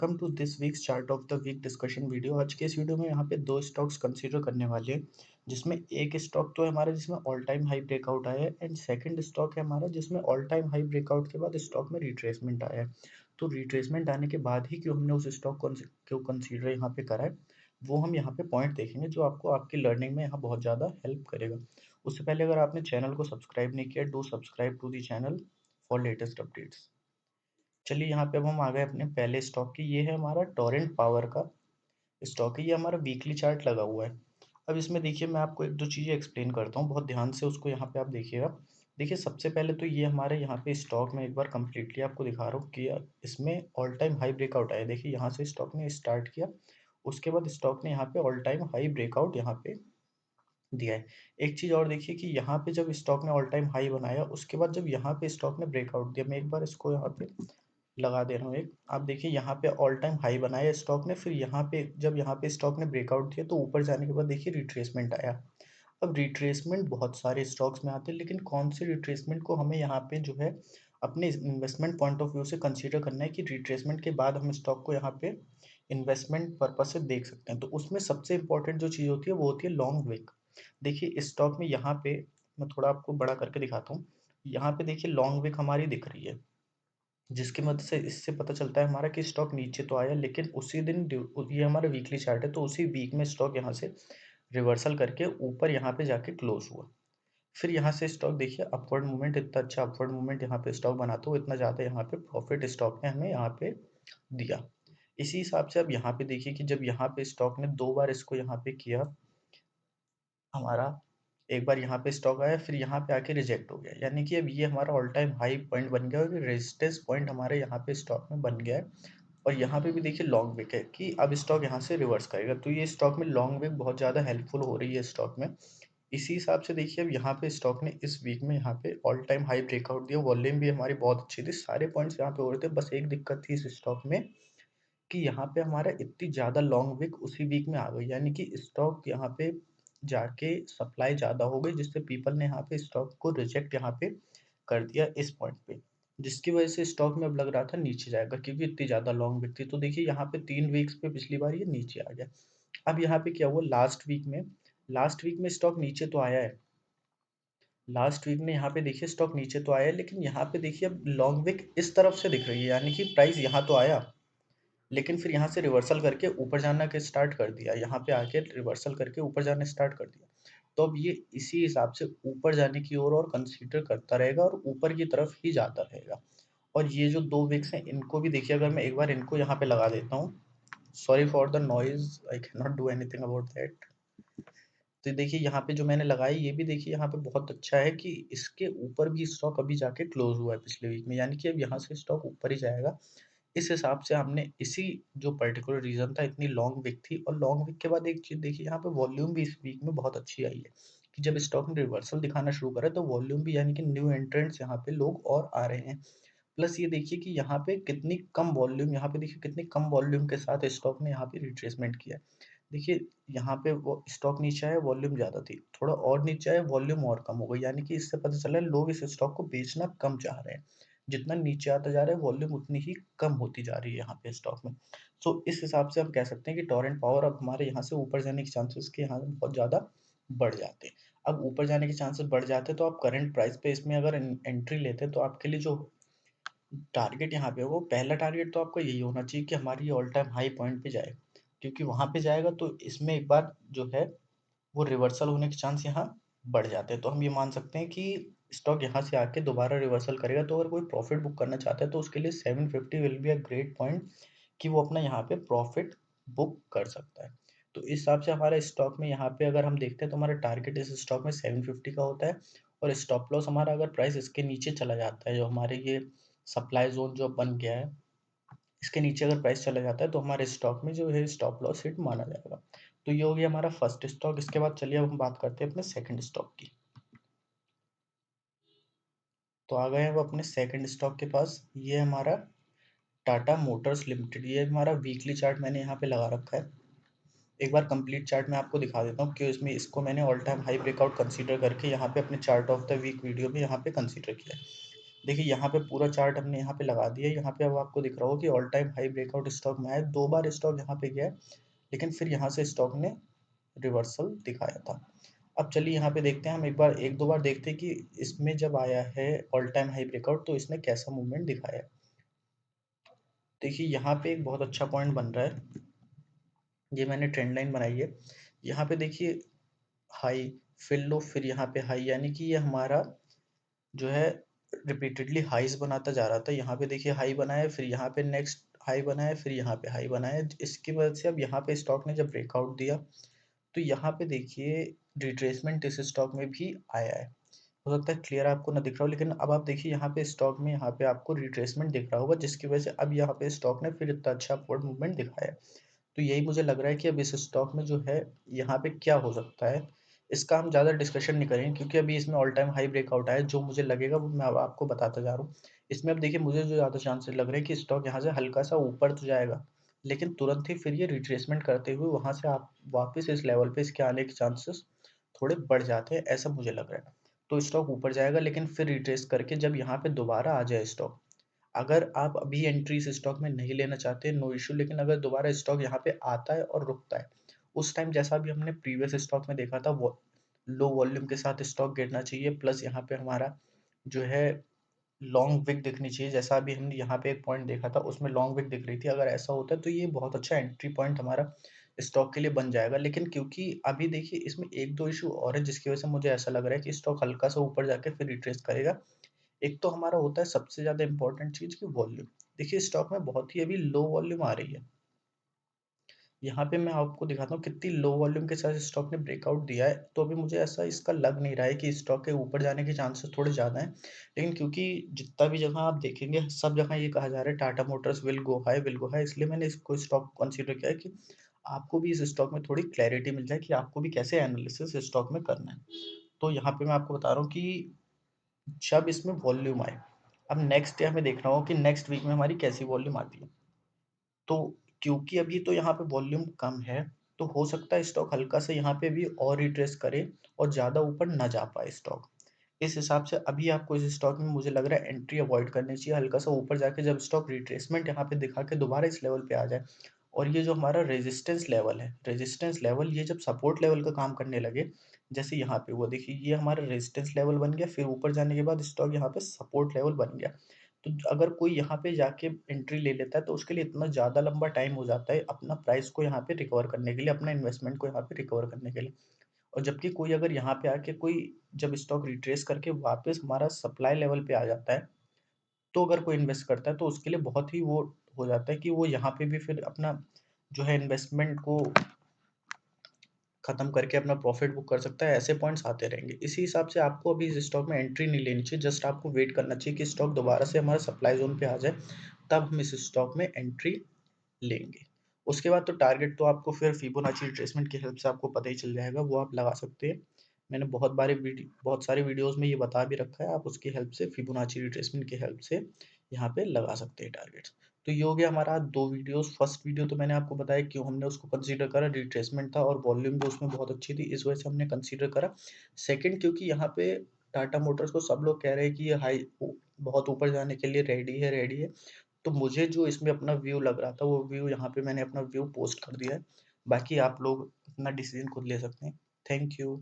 Welcome to this week's chart of the week discussion video. आज के इस video में यहाँ पे दो स्टॉक्स कंसीडर करने वाले हैं, जिसमें एक स्टॉक तो है हमारा जिसमें ऑल टाइम हाई ब्रेकआउट आया है एंड सेकंड स्टॉक है हमारा जिसमें ऑल टाइम हाई ब्रेकआउट के बाद स्टॉक में रिट्रेसमेंट आया है। तो रिट्रेसमेंट आने के बाद ही क्यों हमने उस स्टॉक को कंसीडर यहाँ पे करा है, वो हम यहाँ पे पॉइंट देखेंगे जो आपको आपकी लर्निंग में यहाँ बहुत ज़्यादा हेल्प करेगा। उससे पहले अगर आपने चैनल को सब्सक्राइब नहीं किया, do subscribe to the channel for latest updates. चलिए यहाँ पे अब हम आ गए अपने पहले स्टॉक की। ये है हमारा टोरेंट पावर का स्टॉक है। ये हमारा वीकली चार्ट लगा हुआ है। अब इसमें देखिए मैं आपको एक दो चीज़ें एक्सप्लेन करता हूँ, बहुत ध्यान से उसको यहाँ पे आप देखिएगा। देखिए सबसे पहले तो ये हमारे यहाँ पे स्टॉक में एक बार कंप्लीटली आपको दिखा रहा हूँ कि इसमें ऑल टाइम हाई ब्रेकआउट आया। देखिए यहाँ से स्टॉक ने स्टार्ट किया, उसके बाद स्टॉक ने यहाँ पे ऑल टाइम हाई ब्रेकआउट यहाँ पे दिया है। एक चीज़ और देखिए कि यहाँ पे जब स्टॉक ने ऑल टाइम हाई बनाया, उसके बाद जब यहाँ पे स्टॉक ने ब्रेकआउट दिया, मैं एक बार इसको यहाँ पे लगा दे रहा हूँ एक। आप देखिए यहाँ पे ऑल टाइम हाई बनाया स्टॉक ने, फिर यहाँ पे जब यहाँ पे स्टॉक ने ब्रेकआउट दिया तो ऊपर जाने के बाद देखिए रिट्रेसमेंट आया। अब रिट्रेसमेंट बहुत सारे स्टॉक्स में आते हैं, लेकिन कौन से रिट्रेसमेंट को हमें यहाँ पे जो है अपने इन्वेस्टमेंट पॉइंट ऑफ व्यू से कंसीडर करना है कि रिट्रेसमेंट के बाद हम स्टॉक को यहाँ पे इन्वेस्टमेंट पर्पज से देख सकते हैं। तो उसमें सबसे इंपॉर्टेंट जो चीज़ होती है वो होती है लॉन्ग विक। देखिए इस स्टॉक में यहाँ पे मैं थोड़ा आपको बड़ा करके दिखाता हूँ। यहाँ पे देखिए लॉन्ग विक हमारी दिख रही है, जिसकी मदद से इससे पता चलता है हमारा कि स्टॉक नीचे तो आया, लेकिन उसी दिन ये हमारा वीकली चार्ट है तो उसी वीक में स्टॉक यहाँ से रिवर्सल करके ऊपर यहाँ पे जाके क्लोज हुआ। फिर यहाँ से स्टॉक देखिए अपवर्ड मूवमेंट, इतना अच्छा अपवर्ड मूवमेंट यहाँ पे स्टॉक बनाते हुए इतना ज़्यादा यहाँ पे प्रॉफिट स्टॉक ने हमें यहाँ पे दिया। इसी हिसाब से अब यहाँ पे देखिए कि जब यहाँ पे स्टॉक ने दो बार इसको यहाँ पे किया हमारा, एक बार यहाँ पे स्टॉक आया फिर यहाँ पे आके रिजेक्ट हो गया, यानी कि अब ये हमारा ऑल टाइम हाई पॉइंट बन गया और रेजिस्टेंस पॉइंट हमारे यहाँ पे स्टॉक में बन गया है। और यहाँ पे भी देखिए लॉन्ग विक है कि अब स्टॉक यहाँ से रिवर्स करेगा, तो ये स्टॉक में लॉन्ग विक बहुत ज़्यादा हेल्पफुल हो रही है स्टॉक में। इसी हिसाब से देखिए अब यहाँ पे स्टॉक ने इस वीक में यहाँ पे ऑल टाइम हाई ब्रेकआउट दिया, वॉल्यूम भी हमारी बहुत अच्छी थी, सारे पॉइंट्स यहाँ पे हो रहे थे। बस एक दिक्कत थी इस स्टॉक में कि यहाँ पे हमारा इतनी ज़्यादा लॉन्ग विक उसी वीक में आ गई, यानी कि स्टॉक यहाँ पे जाके सप्लाई ज़्यादा हो गई, जिससे पीपल ने यहाँ पे स्टॉक को रिजेक्ट यहाँ पे कर दिया इस पॉइंट पे, जिसकी वजह से स्टॉक में अब लग रहा था नीचे जाएगा क्योंकि इतनी ज़्यादा लॉन्ग विक थी। तो देखिए यहाँ पे 3 वीक्स पे पिछली बार ये नीचे आ गया। अब यहाँ पे क्या हुआ लास्ट वीक में स्टॉक नीचे तो आया है। लास्ट वीक में यहाँ पे देखिए स्टॉक नीचे तो आया है, लेकिन यहाँ पे देखिए अब लॉन्ग विक इस तरफ से दिख रही है, यानी कि प्राइस यहाँ तो आया लेकिन फिर यहाँ से रिवर्सल करके ऊपर जाना के स्टार्ट कर दिया, यहाँ पे आके रिवर्सल करके ऊपर जाना स्टार्ट कर दिया। तो अब ये इसी हिसाब से ऊपर जाने की ओर और कंसीडर करता रहेगा और ऊपर की तरफ ही जाता रहेगा। और ये जो 2 विक्स हैं इनको भी देखिए, अगर मैं एक बार इनको यहाँ पे लगा देता हूँ, sorry for the noise, I can not do anything about that. तो देखिए यहाँ पे जो मैंने लगाई ये भी देखिए यहाँ पे बहुत अच्छा है कि इसके ऊपर भी स्टॉक अभी जाके क्लोज हुआ है पिछले वीक में, यानी कि अब यहाँ से स्टॉक ऊपर ही जाएगा। इस हिसाब से हमने इसी जो पर्टिकुलर रीज़न था, इतनी लॉन्ग विक थी और लॉन्ग विक के बाद एक चीज़ देखिए यहाँ पे वॉल्यूम भी इस वीक में बहुत अच्छी आई है कि जब स्टॉक ने रिवर्सल दिखाना शुरू करा तो वॉल्यूम भी, यानी कि न्यू एंट्रेंट्स यहाँ पे लोग और आ रहे हैं। प्लस ये देखिए कि यहाँ पे कितनी कम वॉल्यूम, यहाँ पे देखिए कितनी कम वॉल्यूम के साथ स्टॉक ने यहाँ पे रिट्रेसमेंट किया है। देखिए यहाँ पे वो स्टॉक नीचे आया, वॉल्यूम ज़्यादा थी, थोड़ा और नीचे आया, वॉल्यूम और कम हो गई, यानी कि इससे पता चला लोग इस स्टॉक को बेचना कम चाह रहे हैं। जितना नीचे आता जा रहा है वॉल्यूम उतनी ही कम होती जा रही है यहाँ पे स्टॉक में। सो इस हिसाब से हम कह सकते हैं कि टॉरेंट पावर अब हमारे यहाँ से ऊपर जाने के चांसेस के यहाँ बहुत ज़्यादा बढ़ जाते हैं। अब ऊपर जाने के चांसेस बढ़ जाते हैं तो आप करंट प्राइस पे इसमें अगर एंट्री लेते हैं तो आपके लिए जो टारगेट यहाँ पे, वो पहला टारगेट तो आपका यही होना चाहिए कि हमारी ऑल टाइम हाई पॉइंट पे जाए, क्योंकि वहां पे जाएगा तो इसमें एक बार जो है वो रिवर्सल होने के चांस यहाँ बढ़ जाते हैं। तो हम ये मान सकते हैं कि स्टॉक यहाँ से आके दोबारा रिवर्सल करेगा, तो अगर कोई प्रॉफिट बुक करना चाहता है तो उसके लिए 750 will be a great point कि वो अपना यहाँ पे प्रॉफिट बुक कर सकता है। तो इस हिसाब से हमारे स्टॉक में यहाँ पे अगर हम देखते हैं तो हमारा टारगेट इस स्टॉक में 750 का होता है और स्टॉप लॉस हमारा अगर प्राइस इसके नीचे चला जाता है, जो हमारे ये सप्लाई जोन जो बन गया है, इसके नीचे अगर प्राइस चला जाता है तो हमारे स्टॉक में जो है स्टॉप लॉस हिट माना जाएगा। तो ये हो गया हमारा फर्स्ट स्टॉक। इसके बाद चलिए अब हम बात करते हैं अपने सेकंड स्टॉक की। तो आ गए अब अपने सेकंड स्टॉक के पास। ये हमारा टाटा मोटर्स लिमिटेड, ये हमारा वीकली चार्ट मैंने यहाँ पे लगा रखा है। एक बार कंप्लीट चार्ट मैं आपको दिखा देता हूँ कि इसमें इसको मैंने all time high breakout consider करके यहाँ पे अपने chart of the week video में यहाँ पे कंसीडर किया है। देखिए यहाँ पे पूरा चार्ट हमने यहाँ पे लगा दिया, यहाँ पे अब आपको दिख रहा होगा कि all time high breakout stock में आया, 2 बार स्टॉक यहाँ पे गया है, लेकिन फिर यहाँ से स्टॉक ने रिवर्सल दिखाया था। अब चलिए यहाँ पे देखते हैं, हम एक दो बार देखते हैं कि इसमें जब आया है ऑल टाइम हाई ब्रेकआउट तो इसने कैसा मूवमेंट दिखाया है। देखिए यहाँ पे एक बहुत अच्छा पॉइंट बन रहा है, ये मैंने ट्रेंड लाइन बनाई है। यहाँ पे देखिए हाई, फिर लो, फिर यहाँ पे हाई, यानी कि ये हमारा जो है रिपीटेडली हाईज बनाता जा रहा था। यहाँ पे देखिए हाई बनाया, फिर यहाँ पे नेक्स्ट हाई बनाया, फिर यहाँ पे हाई बनाया। इसकी वजह से अब यहाँ पे स्टॉक ने जब ब्रेकआउट दिया तो यहाँ पे देखिए रिट्रेसमेंट इस स्टॉक में भी आया है। हो सकता है क्लियर आपको ना दिख रहा हो, लेकिन अब आप देखिए यहाँ पे स्टॉक में यहाँ पे आपको रिट्रेसमेंट दिख रहा होगा, जिसकी वजह से अब यहाँ पे स्टॉक ने फिर इतना अच्छा अपवर्ड मूवमेंट दिखाया है। तो यही मुझे लग रहा है कि अब इस स्टॉक में जो है यहाँ पे क्या हो सकता है, इसका हम ज़्यादा डिस्कशन नहीं करेंगे, क्योंकि अभी इसमें ऑल टाइम हाई ब्रेकआउट आया है। जो मुझे लगेगा वो मैं अब आपको बताता जा रहा हूँ। इसमें अब देखिए मुझे जो ज़्यादा चांसेस लग रहे हैं कि स्टॉक यहाँ से हल्का सा ऊपर तो जाएगा, लेकिन तुरंत ही फिर ये रिट्रेसमेंट करते हुए वहां से आप वापस इस लेवल पे इसके आने के चांसेस थोड़े बढ़ जाते हैं, ऐसा मुझे लग रहा है। तो स्टॉक ऊपर जाएगा, लेकिन फिर रिट्रेस करके जब यहाँ पे दोबारा आ जाए स्टॉक, अगर आप अभी एंट्री इस स्टॉक में नहीं लेना चाहते नो इश्यू, लेकिन अगर दोबारा स्टॉक यहाँ पे आता है और रुकता है, उस टाइम जैसा भी हमने प्रीवियस स्टॉक में देखा था, वो लो वॉल्यूम के साथ स्टॉक गिरना चाहिए, प्लस यहाँ पे हमारा जो है लॉन्ग विक दिखनी चाहिए। जैसा अभी हमने यहाँ पे एक पॉइंट देखा था, उसमें लॉन्ग विक दिख रही थी। अगर ऐसा होता है तो ये बहुत अच्छा एंट्री पॉइंट हमारा स्टॉक के लिए बन जाएगा। लेकिन क्योंकि अभी देखिए इसमें एक दो इशू और है, जिसकी वजह से मुझे ऐसा लग रहा है कि स्टॉक हल्का सा ऊपर जाके फिर रिट्रेस करेगा। एक तो हमारा होता है सबसे ज़्यादा इम्पोर्टेंट चीज़ कि वॉल्यूम। देखिए स्टॉक में बहुत ही अभी लो वॉल्यूम आ रही है। यहाँ पे मैं आपको दिखाता हूँ कितनी लो वॉल्यूम के साथ स्टॉक ने ब्रेकआउट दिया है। तो अभी मुझे ऐसा इसका लग नहीं रहा है कि स्टॉक के ऊपर जाने के चांसेस थोड़े ज़्यादा हैं। लेकिन क्योंकि जितना भी जगह आप देखेंगे सब जगह ये कहा जा रहा है Tata Motors will go high, इसलिए मैंने इसको स्टॉक कंसीडर किया है कि आपको भी इस स्टॉक में थोड़ी क्लैरिटी मिल जाए कि आपको भी कैसे एनालिसिस स्टॉक में करना है। तो यहाँ पे मैं आपको बता रहा हूँ कि जब इसमें वॉल्यूम आए, अब नेक्स्ट डे हमें देखना होगा कि नेक्स्ट वीक में हमारी कैसी वॉल्यूम आती है। तो क्योंकि अभी तो यहाँ पे वॉल्यूम कम है, तो हो सकता है स्टॉक हल्का से यहाँ पे भी और रिट्रेस करे और ज़्यादा ऊपर ना जा पाए स्टॉक। इस हिसाब से अभी आपको इस स्टॉक में मुझे लग रहा है एंट्री अवॉइड करनी चाहिए। हल्का सा ऊपर जाके जब स्टॉक रिट्रेसमेंट यहाँ पे दिखा के दोबारा इस लेवल पे आ जाए, और ये जो हमारा रेजिस्टेंस लेवल ये जब सपोर्ट लेवल का काम करने लगे, जैसे यहाँ पे हुआ देखिए, ये हमारा रेजिस्टेंस लेवल बन गया, फिर ऊपर जाने के बाद स्टॉक यहाँ पे सपोर्ट लेवल बन गया। तो अगर कोई यहाँ पे जाके एंट्री ले लेता है तो उसके लिए इतना ज़्यादा लंबा टाइम हो जाता है अपना प्राइस को यहाँ पे रिकवर करने के लिए, अपना इन्वेस्टमेंट को यहाँ पे रिकवर करने के लिए। और जबकि कोई अगर यहाँ पे आके कोई जब स्टॉक रिट्रेस करके वापस हमारा सप्लाई लेवल पे आ जाता है, तो अगर कोई इन्वेस्ट करता है तो उसके लिए बहुत ही वो हो जाता है कि वो यहाँ पे भी फिर अपना जो है इन्वेस्टमेंट को खत्म करके अपना प्रॉफिट बुक कर सकता है। ऐसे पॉइंट्स आते रहेंगे। इसी हिसाब से आपको अभी इस स्टॉक में एंट्री नहीं लेनी चाहिए, जस्ट आपको वेट करना चाहिए कि स्टॉक दोबारा से हमारा सप्लाई जोन पे आ जाए, तब हम इस स्टॉक में एंट्री लेंगे। उसके बाद तो टारगेट तो आपको फिर फिबोनाची रिट्रेसमेंट की हेल्प से आपको पता ही चल जाएगा, वो आप लगा सकते हैं। मैंने बहुत सारे वीडियोस में ये बता भी रखा है, आप उसकी हेल्प से फिबोनाची रिट्रेसमेंट की हेल्प से यहाँ पे लगा सकते हैं टारगेट्स। तो ये हो गया हमारा 2 वीडियोस। फर्स्ट वीडियो तो मैंने आपको बताया क्यों हमने उसको कंसीडर करा, रिट्रेसमेंट था और वॉल्यूम भी उसमें बहुत अच्छी थी, इस वजह से हमने कंसीडर करा। सेकंड, क्योंकि यहाँ पे टाटा मोटर्स को सब लोग कह रहे हैं कि ये बहुत ऊपर जाने के लिए रेडी है। तो मुझे जो इसमें अपना व्यू लग रहा था, वो व्यू यहाँ पे मैंने अपना व्यू पोस्ट कर दिया है। बाकी आप लोग अपना डिसीजन खुद ले सकते हैं। Thank you.